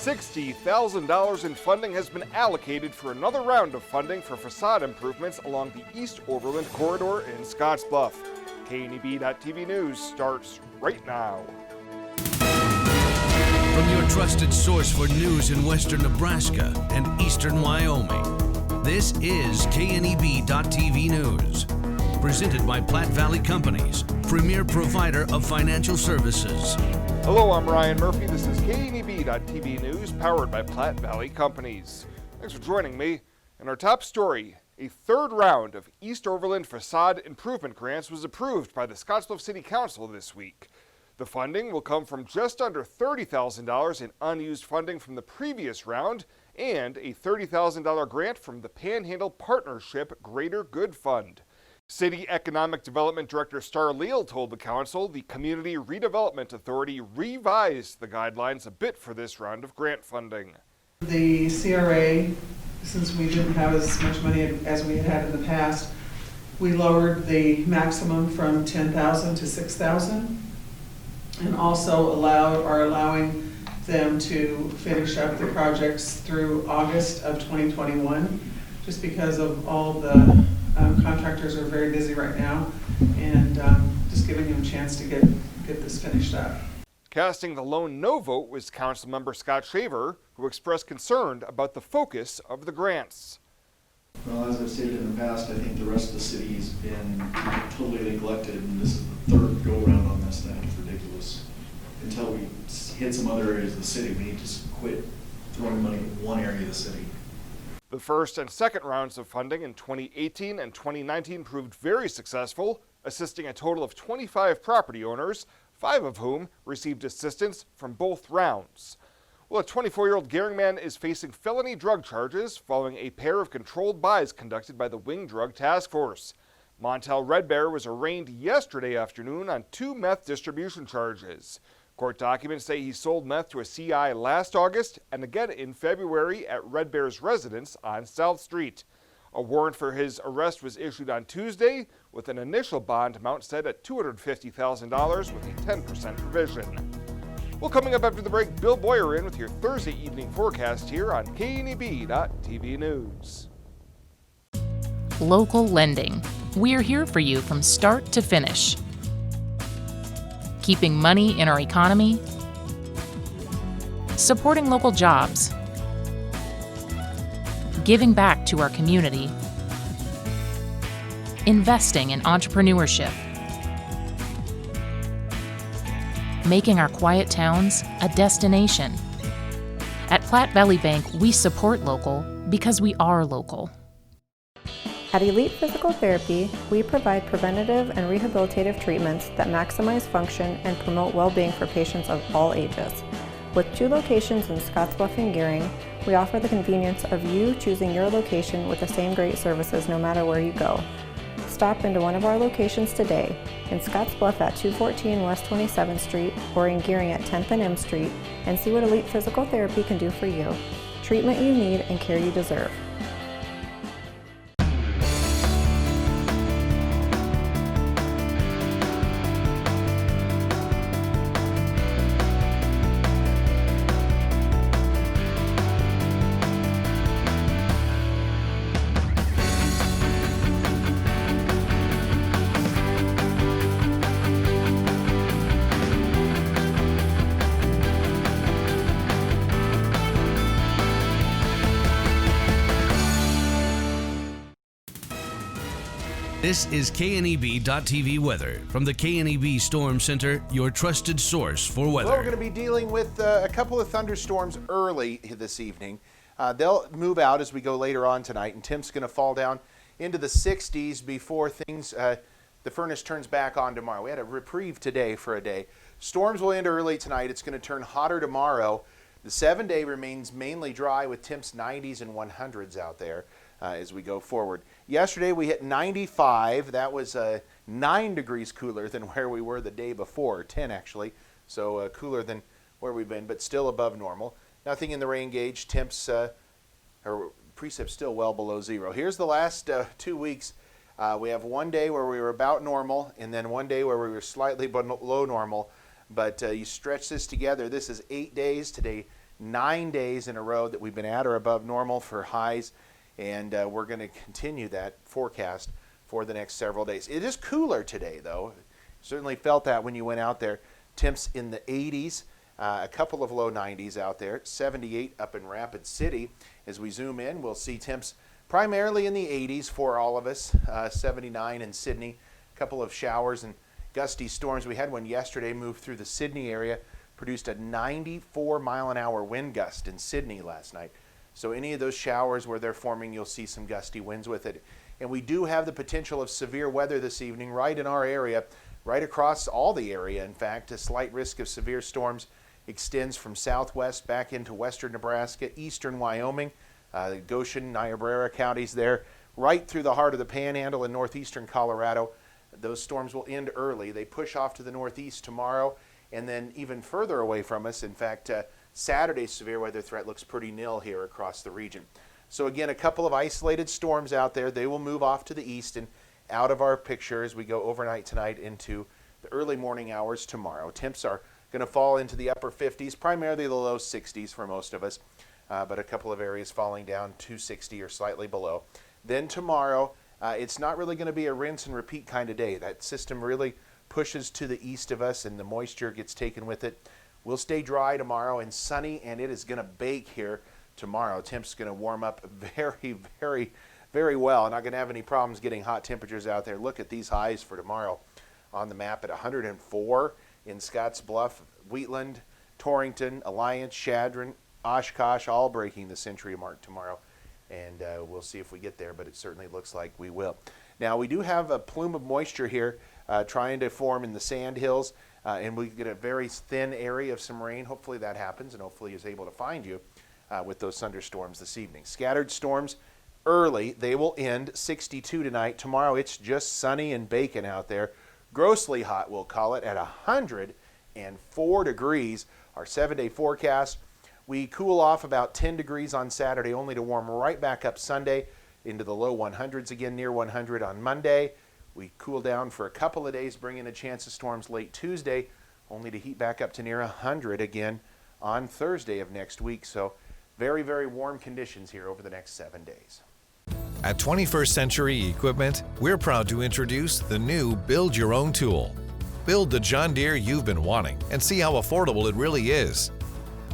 $60,000 in funding has been allocated for another round of funding for facade improvements along the East Overland Corridor in Scottsbluff. KNEB.TV News starts right now. From your trusted source for news in western Nebraska and eastern Wyoming, this is KNEB.TV News. Presented by Platte Valley Companies, premier provider of financial services. Hello, I'm Ryan Murphy. This is KNEB.TV News, powered by Platte Valley Companies. Thanks for joining me. In our top story, a third round of East Overland facade improvement grants was approved by the Scottsbluff City Council this week. The funding will come from just under $30,000 in unused funding from the previous round and a $30,000 grant from the Panhandle Partnership Greater Good Fund. City Economic Development Director Star Leal told the council the Community Redevelopment Authority revised the guidelines a bit for this round of grant funding. The CRA, since we didn't have as much money as we had had in the past, we lowered the maximum from $10,000 to $6,000, and also are allowing them to finish up the projects through August of 2021, just because of all the contractors are very busy right now, and just giving them a chance to get this finished up. Casting the lone no vote was Councilmember Scott Shaver, who expressed concern about the focus of the grants. Well, as I've stated in the past, I think the rest of the city has been totally neglected, and this is the third go-around on this thing. It's ridiculous. Until we hit some other areas of the city, we need to quit throwing money at one area of the city. The first and second rounds of funding in 2018 and 2019 proved very successful, assisting a total of 25 property owners, 5 of whom received assistance from both rounds. Well, a 24-year-old Gering man is facing felony drug charges following a pair of controlled buys conducted by the Wing Drug Task Force. Montel Redbear was arraigned yesterday afternoon on 2 meth distribution charges. Court documents say he sold meth to a CI last August and again in February at Redbear's residence on South Street. A warrant for his arrest was issued on Tuesday with an initial bond amount set at $250,000 with a 10% provision. Well, coming up after the break, Bill Boyer in with your Thursday evening forecast here on KNEB.TV News. Local lending. We're here for you from start to finish. Keeping money in our economy, supporting local jobs, giving back to our community, investing in entrepreneurship, making our quiet towns a destination. At Platte Valley Bank, we support local because we are local. At Elite Physical Therapy, we provide preventative and rehabilitative treatments that maximize function and promote well-being for patients of all ages. With 2 locations in Scottsbluff and Gering, we offer the convenience of you choosing your location with the same great services no matter where you go. Stop into one of our locations today, in Scottsbluff at 214 West 27th Street or in Gering at 10th and M Street, and see what Elite Physical Therapy can do for you. Treatment you need and care you deserve. This is KNEB.TV weather from the KNEB Storm Center, your trusted source for weather. Well, we're going to be dealing with a couple of thunderstorms early this evening. They'll move out as we go later on tonight, and temps going to fall down into the 60s before the furnace turns back on tomorrow. We had a reprieve today for a day. Storms will end early tonight. It's going to turn hotter tomorrow. The 7-day remains mainly dry with temps 90s and 100s out there as we go forward. Yesterday we hit 95. That was 9 degrees cooler than where we were the day before, 10 actually. So cooler than where we've been, but still above normal. Nothing in the rain gauge. Temps or precip still well below zero. Here's the last 2 weeks. We have one day where we were about normal, and then one day where we were slightly below normal. But you stretch this together. This is 8 days. Today 9 days in a row that we've been at or above normal for highs, and we're going to continue that forecast for the next several days. It is cooler today, though. Certainly felt that when you went out there. Temps in the 80s, a couple of low 90s out there, 78 up in Rapid City. As we zoom in, we'll see temps primarily in the 80s for all of us, 79 in Sydney, a couple of showers and gusty storms. We had one yesterday move through the Sydney area, produced a 94-mile-an-hour wind gust in Sydney last night. So any of those showers where they're forming, you'll see some gusty winds with it. And we do have the potential of severe weather this evening right in our area, right across all the area. In fact, a slight risk of severe storms extends from southwest back into western Nebraska, eastern Wyoming, the Goshen, Niobrara counties there, right through the heart of the Panhandle in northeastern Colorado. Those storms will end early. They push off to the northeast tomorrow, and then even further away from us. In fact, Saturday's severe weather threat looks pretty nil here across the region. So again, a couple of isolated storms out there. They will move off to the east and out of our picture as we go overnight tonight into the early morning hours tomorrow. Temps are going to fall into the upper 50s, primarily the low 60s for most of us, but a couple of areas falling down to 60 or slightly below. Then tomorrow, it's not really going to be a rinse and repeat kind of day. That system really pushes to the east of us and the moisture gets taken with it. We'll stay dry tomorrow and sunny, and it is going to bake here tomorrow. Temps going to warm up very, very, very well. Not going to have any problems getting hot temperatures out there. Look at these highs for tomorrow on the map at 104 in Scottsbluff, Wheatland, Torrington, Alliance, Chadron, Oshkosh, all breaking the century mark tomorrow. And we'll see if we get there, but it certainly looks like we will. Now, we do have a plume of moisture here trying to form in the sand hills, and we get a very thin area of some rain. Hopefully that happens, and hopefully is able to find you with those thunderstorms this evening. Scattered storms early. They will end 62 tonight. Tomorrow, it's just sunny and baking out there. Grossly hot, we'll call it, at 104 degrees. Our 7-day forecast. We cool off about 10 degrees on Saturday, only to warm right back up Sunday into the low 100s again, near 100 on Monday. We cool down for a couple of days, bring in a chance of storms late Tuesday, only to heat back up to near 100 again on Thursday of next week. So very, very warm conditions here over the next 7 days. At 21st Century Equipment, we're proud to introduce the new Build Your Own tool. Build the John Deere you've been wanting and see how affordable it really is.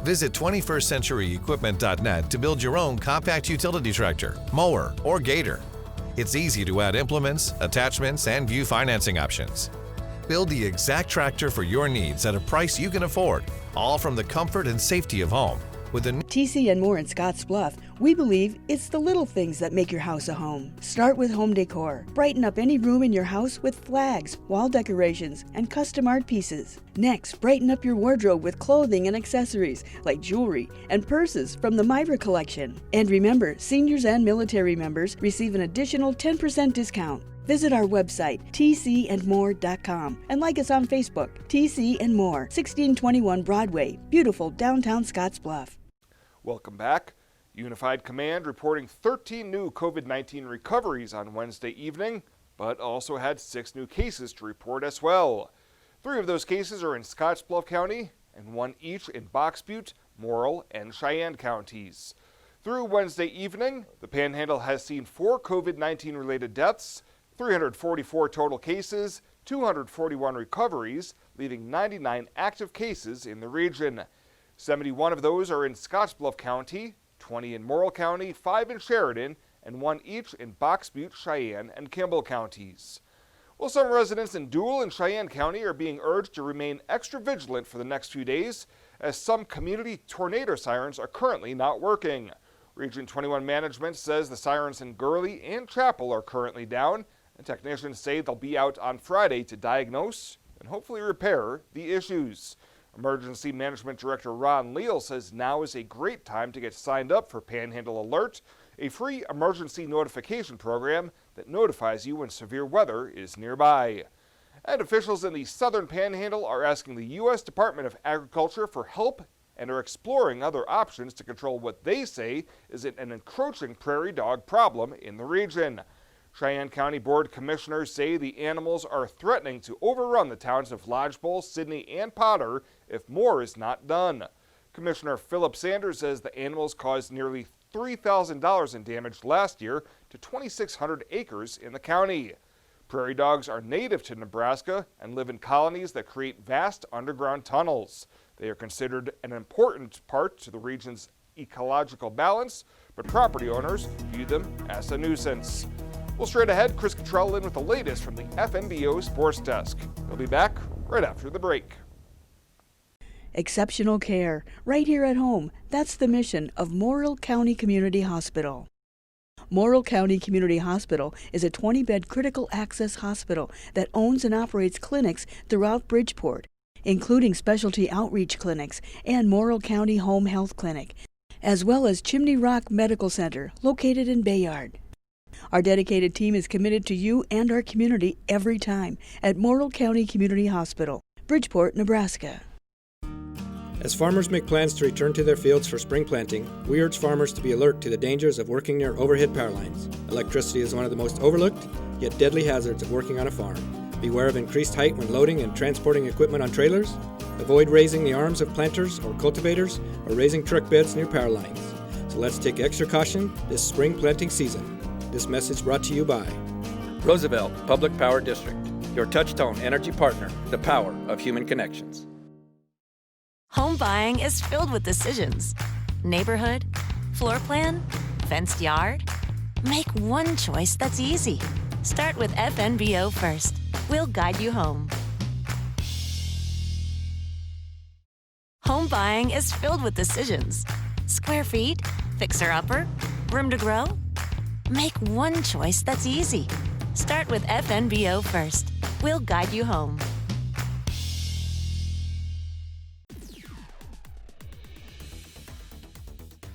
Visit 21stcenturyequipment.net to build your own compact utility tractor, mower, or gator. It's easy to add implements, attachments, and view financing options. Build the exact tractor for your needs at a price you can afford, all from the comfort and safety of home. With a TC and More in Scottsbluff, we believe it's the little things that make your house a home. Start with home decor. Brighten up any room in your house with flags, wall decorations, and custom art pieces. Next, brighten up your wardrobe with clothing and accessories like jewelry and purses from the Myra collection. And remember, seniors and military members receive an additional 10% discount. Visit our website, tcandmore.com, and like us on Facebook, TC and More, 1621 Broadway, beautiful downtown Scottsbluff. Welcome back. Unified Command reporting 13 new COVID-19 recoveries on Wednesday evening, but also had 6 new cases to report as well. 3 of those cases are in Scottsbluff County and 1 each in Box Butte, Morrill, and Cheyenne counties. Through Wednesday evening, the Panhandle has seen 4 COVID-19 related deaths, 344 total cases, 241 recoveries, leaving 99 active cases in the region. 71 of those are in Scottsbluff County, 20 in Morrill County, 5 in Sheridan, and 1 each in Box Butte, Cheyenne, and Kimball counties. Well, some residents in Dual and Cheyenne County are being urged to remain extra vigilant for the next few days, as some community tornado sirens are currently not working. Region 21 management says the sirens in Gurley and Chapel are currently down, and technicians say they'll be out on Friday to diagnose and hopefully repair the issues. Emergency Management Director Ron Leal says now is a great time to get signed up for Panhandle Alert, a free emergency notification program that notifies you when severe weather is nearby. And officials in the southern Panhandle are asking the U.S. Department of Agriculture for help and are exploring other options to control what they say is an encroaching prairie dog problem in the region. Cheyenne County Board Commissioners say the animals are threatening to overrun the towns of Lodgepole, Sidney, and Potter if more is not done. Commissioner Philip Sanders says the animals caused nearly $3,000 in damage last year to 2,600 acres in the county. Prairie dogs are native to Nebraska and live in colonies that create vast underground tunnels. They are considered an important part to the region's ecological balance, but property owners view them as a nuisance. Well, straight ahead, Chris Cottrell in with the latest from the FNBO Sports Desk. He'll be back right after the break. Exceptional care, right here at home. That's the mission of Morrill County Community Hospital. Morrill County Community Hospital is a 20-bed critical access hospital that owns and operates clinics throughout Bridgeport, including specialty outreach clinics and Morrill County Home Health Clinic, as well as Chimney Rock Medical Center, located in Bayard. Our dedicated team is committed to you and our community every time at Morrill County Community Hospital, Bridgeport, Nebraska. As farmers make plans to return to their fields for spring planting, we urge farmers to be alert to the dangers of working near overhead power lines. Electricity is one of the most overlooked, yet deadly hazards of working on a farm. Beware of increased height when loading and transporting equipment on trailers. Avoid raising the arms of planters or cultivators or raising truck beds near power lines. So let's take extra caution this spring planting season. This message brought to you by Roosevelt Public Power District, your Touchstone Energy partner, the power of human connections. Home buying is filled with decisions. Neighborhood, floor plan, fenced yard. Make one choice that's easy. Start with FNBO first. We'll guide you home. Home buying is filled with decisions. Square feet, fixer-upper, room to grow. Make one choice that's easy. Start with FNBO first. We'll guide you home.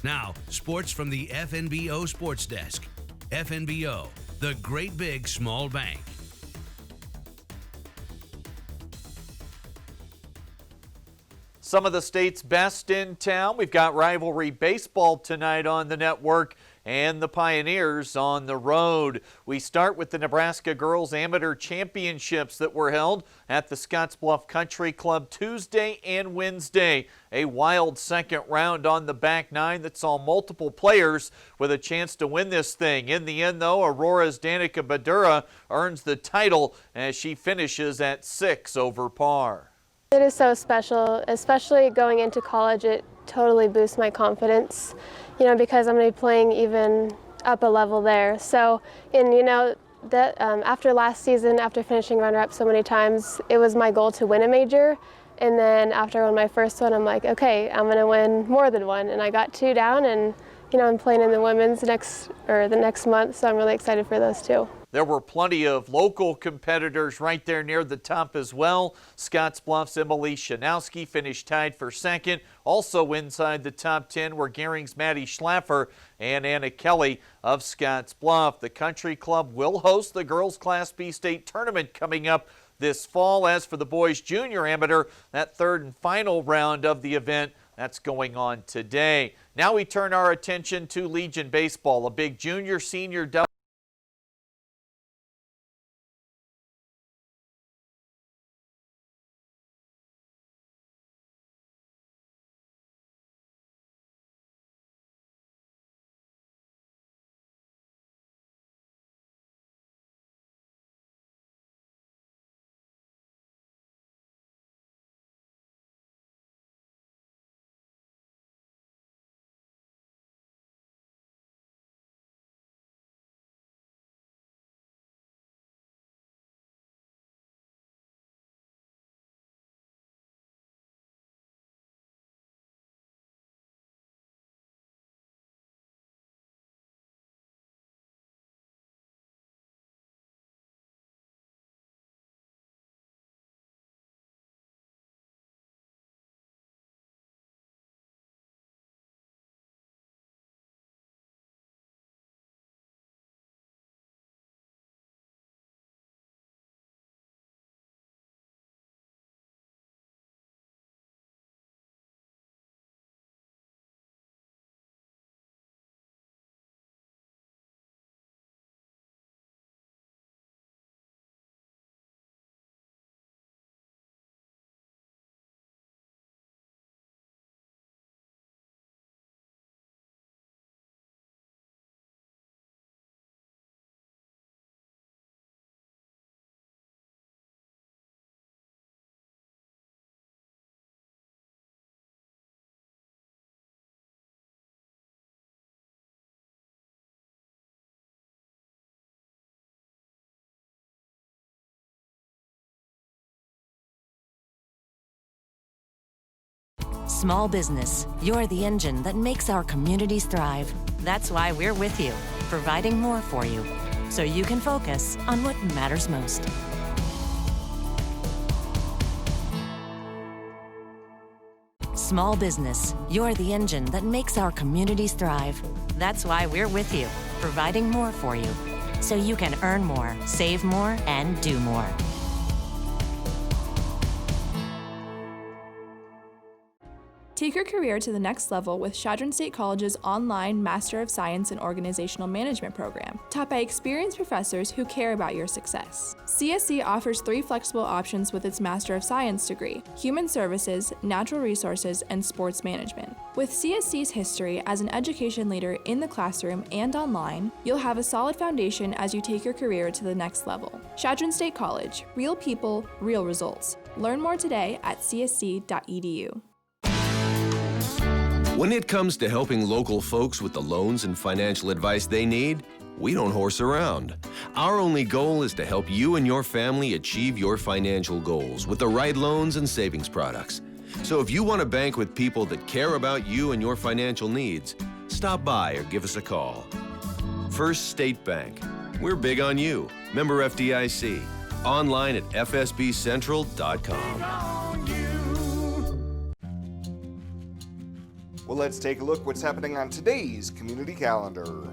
Now, sports from the FNBO Sports Desk. FNBO, the great big small bank. Some of the state's best in town. We've got rivalry baseball tonight on the network and the Pioneers on the road. We start with the Nebraska Girls Amateur Championships that were held at the Scottsbluff Country Club Tuesday and Wednesday. A wild second round on the back nine that saw multiple players with a chance to win this thing. In the end, though, Aurora's Danica Badura earns the title as she finishes at 6 over par. It is so special, especially going into college. It totally boosts my confidence, because I'm going to be playing even up a level there. So, that after last season, after finishing runner-up so many times, it was my goal to win a major. And then after I won my first one, I'm like, okay, I'm going to win more than one. And I got 2 down, and I'm playing in the women's the next month, so I'm really excited for those two. There were plenty of local competitors right there near the top as well. Scottsbluff's Emily Shanowski finished tied for second. Also inside the top 10 were Gering's Maddie Schlaffer and Anna Kelly of Scottsbluff. The country club will host the girls Class B state tournament coming up this fall. As for the boys junior amateur, that third and final round of the event, that's going on today. Now we turn our attention to Legion Baseball, a big junior-senior double. Small business, you're the engine that makes our communities thrive. That's why we're with you, providing more for you, so you can focus on what matters most. Small business, you're the engine that makes our communities thrive. That's why we're with you, providing more for you, so you can earn more, save more, and do more. Take your career to the next level with Chadron State College's online Master of Science in Organizational Management program, taught by experienced professors who care about your success. CSC offers 3 flexible options with its Master of Science degree: Human Services, Natural Resources, and Sports Management. With CSC's history as an education leader in the classroom and online, you'll have a solid foundation as you take your career to the next level. Chadron State College, real people, real results. Learn more today at csc.edu. When it comes to helping local folks with the loans and financial advice they need, we don't horse around. Our only goal is to help you and your family achieve your financial goals with the right loans and savings products. So if you want to bank with people that care about you and your financial needs, stop by or give us a call. First State Bank. We're big on you. Member FDIC. Online at fsbcentral.com. Well, let's take a look what's happening on today's community calendar.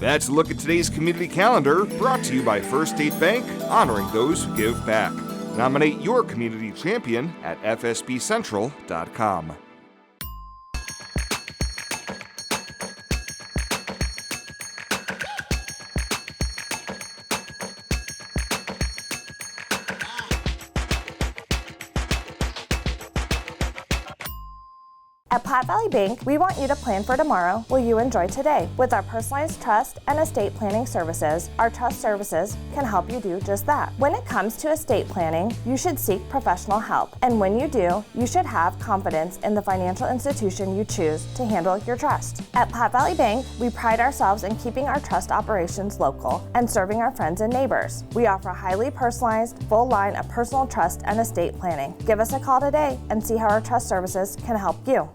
That's a look at today's community calendar, brought to you by First State Bank, honoring those who give back. Nominate your community champion at fsbcentral.com. At Platte Valley Bank, we want you to plan for tomorrow while you enjoy today. With our personalized trust and estate planning services, our trust services can help you do just that. When it comes to estate planning, you should seek professional help. And when you do, you should have confidence in the financial institution you choose to handle your trust. At Platte Valley Bank, we pride ourselves in keeping our trust operations local and serving our friends and neighbors. We offer a highly personalized, full line of personal trust and estate planning. Give us a call today and see how our trust services can help you.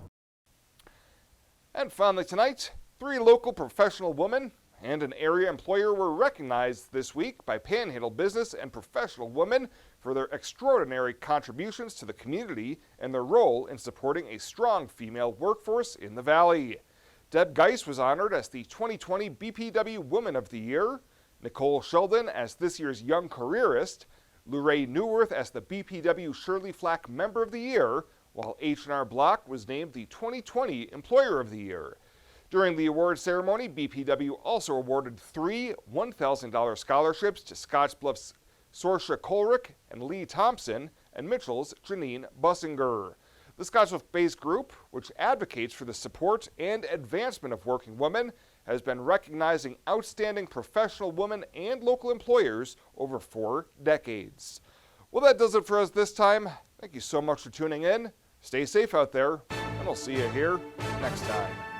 And finally tonight, 3 local professional women and an area employer were recognized this week by Panhandle Business and Professional Women for their extraordinary contributions to the community and their role in supporting a strong female workforce in the Valley. Deb Geis was honored as the 2020 BPW Woman of the Year, Nicole Sheldon as this year's Young Careerist, Luray Newworth as the BPW Shirley Flack Member of the Year, while H&R Block was named the 2020 Employer of the Year. During the award ceremony, BPW also awarded 3 $1,000 scholarships to Scottsbluff's Sorsha Kolrick and Lee Thompson and Mitchell's Janine Bussinger. The Scottsbluff-based group, which advocates for the support and advancement of working women, has been recognizing outstanding professional women and local employers over 4 decades. Well, that does it for us this time. Thank you so much for tuning in. Stay safe out there, and I'll see you here next time.